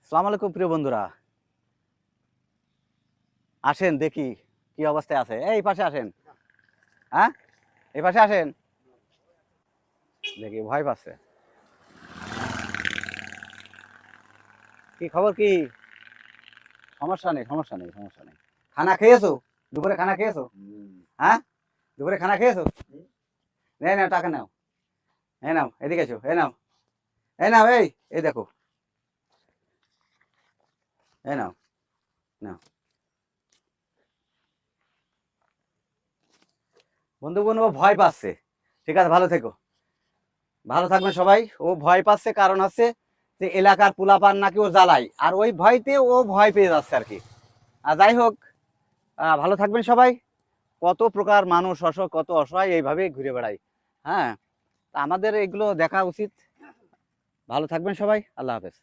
আসসালামু আলাইকুম প্রিয় বন্ধুরা, আসেন দেখি কি অবস্থায় আছে। এই পাশে আসেন। হ্যাঁ, এই পাশে আসেন, দেখি ভয় পাচ্ছে। কি খবর? কি সমস্যা নেই, সমস্যা নেই, সমস্যা নেই। খানা খেয়েছো? দুপুরে খানা খেয়েছো? হ্যাঁ, দুপুরে খানা খেয়েছো? এই নাও টাকা নাও, এই নাও, এদিকে এসো, এই নাও, এই নাও, এই দেখো, এই নাও, নাও। বন্ধু বোন, ও ভয় পাচ্ছে। ঠিক আছে, ভালো থেকো, ভালো থাকবেন সবাই। ও ভয় পাচ্ছে, কারণ হচ্ছে যে এলাকার পোলাপান নাকি ও জ্বালায়, আর ওই ভয়তে ও ভয় পেয়ে যাচ্ছে আর কি। আর যাই হোক, ভালো থাকবেন সবাই। কত প্রকার মানুষ কত অসহায় এইভাবে ঘুরে বেড়ায়। হ্যাঁ, তা আমাদের এগুলো দেখা উচিত। ভালো থাকবেন সবাই, আল্লাহ হাফেজ।